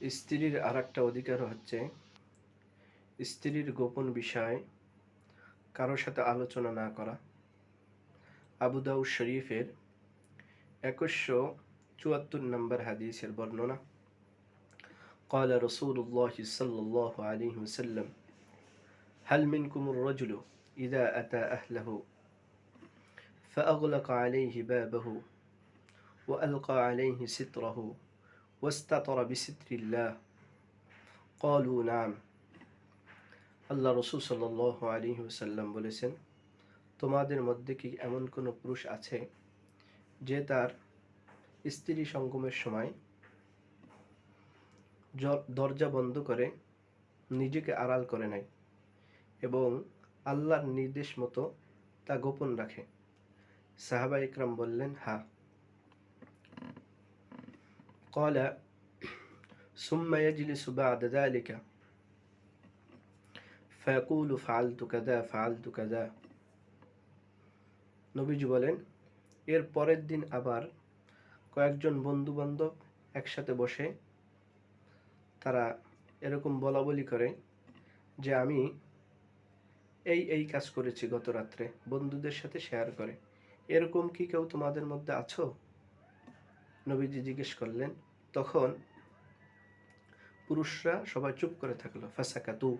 স্ত্রীর আরেকটা অধিকার হচ্ছে স্ত্রীর গোপন বিষয় কারোর সাথে আলোচনা না করা। আবু দাউদ শরীফের 2174 নম্বর হাদিসের বর্ণনা। قال رسول الله صلى الله عليه وسلم هل منكم الرجل إذا أتى أهله فأغلق عليه بابه وألقى عليه ستره واستتر بستر الله قالوا نعم। আল্লাহ রসুল সাল্লাল্লাহু আলাইহি ওয়াসাল্লাম বলেছেন, তোমাদের মধ্যে কি এমন কোনো পুরুষ আছে যে তার স্ত্রী সঙ্গমের সময় দরজা বন্ধ করে নিজেকে আড়াল করে নেয় এবং আল্লাহর নির্দেশ মতো তা গোপন রাখে? সাহাবা ইকরাম বললেন, হ্যাঁ। قال ثم يجلس بعد ذلك فيقول فعلت كذا فعلت كذا। নবীজি বলেন, এর পরের দিন আবার কয়েকজন বন্ধু বান্ধব একসাথে বসে তারা এরকম বলাবলি করে যে আমি এই কাজ করেছি গত রাত্রে, বন্ধুদের সাথে শেয়ার করে। এরকম কি কেউ তোমাদের মধ্যে আছো? নবীজি জিজ্ঞেস করলেন। তখন পুরুষরা সবাই চুপ করে থাকলো। ফাসাকাতু।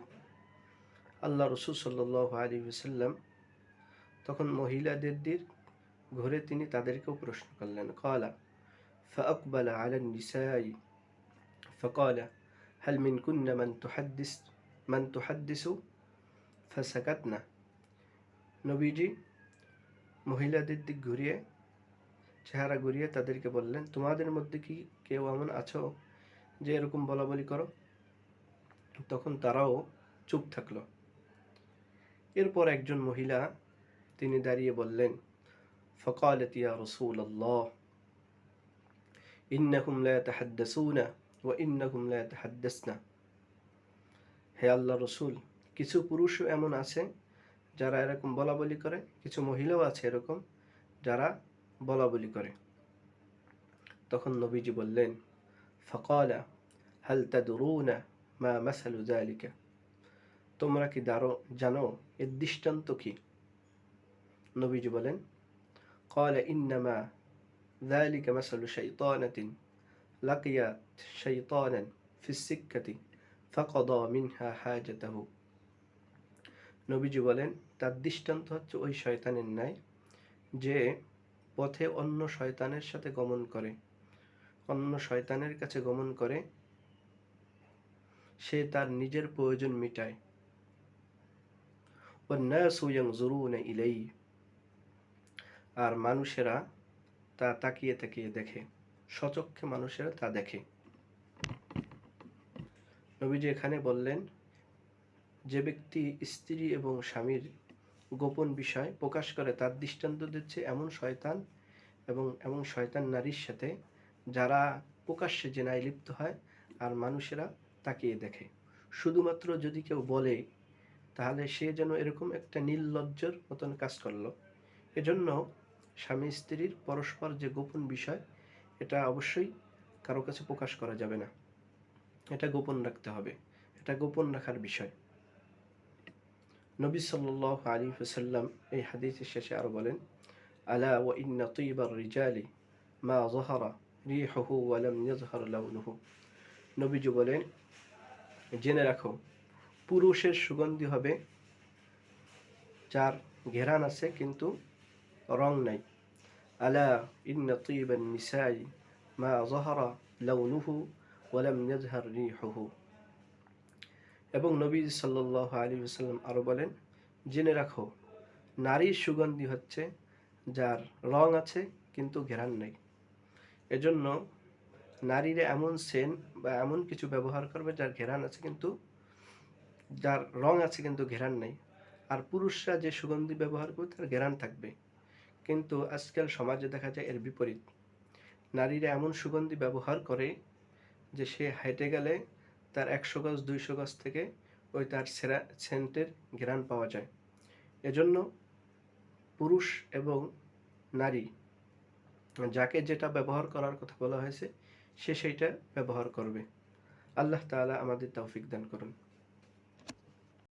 আল্লাহ রসুল সাল্লাল্লাহু আলাইহি ওয়াসাল্লাম তখন মহিলাদের ঘুরে তিনি তাদেরকেও প্রশ্ন করলেন। ক্বালা ফাআকবালা আলা নিসাই ফাকালা হাল মিনকুন্না মান তুহাদ্দিসু ফাসাকাতনা। নবীজি মহিলাদের দিক ঘুরিয়ে, চেহারা ঘুরিয়ে তাদেরকে বললেন, তোমাদের মধ্যে কি কেউ এমন আছো যে এরকম বলাবলি করো? তখন তারাও চুপ থাকলো। এরপর একজন মহিলা তিনি দাঁড়িয়ে বললেন, فقالت يا رسول الله إنهم لا يتحدثون وإنهم لا يتحدثن। হে আল্লাহ রসুল, কিছু পুরুষও এমন আছে যারা এরকম বলাবলি করে, কিছু মহিলাও আছে এরকম যারা বলাবলি করে। তখন নবীজি বললেন, فقال هل تدرون ما مثل ذلك। তোমরা কি জানো এর দৃষ্টান্ত কি? নবীজি বলেন, قال إنما ذلك مثل شيطانة لقيت شيطانا في السكة فقضى منها حاجته। নবীজি বলেন, তার দৃষ্টান্ত হচ্ছে ওই শয়তানের ন্যায় যে পথে অন্য শয়তানের সাথে গমন করে, অন্য শয়তানের কাছে গমন করে, সে তার নিজের প্রয়োজন মিটায়। والناس ينظرون إليه। আর মানুষেরা তা তাকিয়ে তাকিয়ে দেখে, সচক্ষে মানুষেরা তা দেখে। নবীজি এখানে বললেন, যে ব্যক্তি স্ত্রী এবং স্বামীর গোপন বিষয় প্রকাশ করে তার দৃষ্টান্ত দিচ্ছে এমন শয়তান এবং এমন শয়তান নারীর সাথে যারা প্রকাশ্যে জেনায় লিপ্ত হয় আর মানুষেরা তাকিয়ে দেখে। শুধুমাত্র যদি কেউ বলে তাহলে সে যেন এরকম একটা নির্লজ্জর মতন কাজ করলো। এজন্য স্বামী স্ত্রীর পরস্পর যে গোপন বিষয়, এটা অবশ্যই কারো কাছে প্রকাশ করা যাবে না, এটা গোপন রাখতে হবে, এটা গোপন রাখার বিষয়। নবী সাল্লাল্লাহু আলাইহি ওয়াসাল্লাম এই হাদিসের শেষে আরো বলেন, আলা ওয়া ইন্না তিবার রিজালি মা যাহারা রিহুহু ওয়া লাম ইয়াজহার লাউনুহু। নবীজি বলেন, জেনে রাখো, পুরুষের সুগন্ধি হবে যার ঘেরান আছে কিন্তু রং নাই। আলা ইন্না তিবান নিসাই মা যাহারা লাউনুহু ওয়া লাম ইয়াজহার রিহুহু। এবং নবী সাল্লাল্লাহু আলাইহি ওয়াসাল্লাম আরো বলেন, জেনে রাখো, নারীর সুগন্ধি হচ্ছে যার রং আছে কিন্তু ঘেরান নেই। এজন্য নারীরা এমন সেন্ট বা এমন কিছু ব্যবহার করবে যার ঘেরান আছে কিন্তু, যার রং আছে কিন্তু ঘেরান নেই। আর পুরুষরা যে সুগন্ধি ব্যবহার করবে তার ঘেরান থাকবে। কিন্তু আজকাল সমাজে দেখা যায় এর বিপরীত। নারীরা এমন সুগন্ধি ব্যবহার করে যে সে হেঁটে গেলে তার 100 গজ 200 গজ থেকে ওই তার সেন্টের ঘ্রাণ পাওয়া যায়। এজন্য পুরুষ এবং নারী যাকে যেটা ব্যবহার করার কথা বলা হয়েছে সে সেইটা ব্যবহার করবে। আল্লাহ তাআলা আমাদের তৌফিক দান করুন।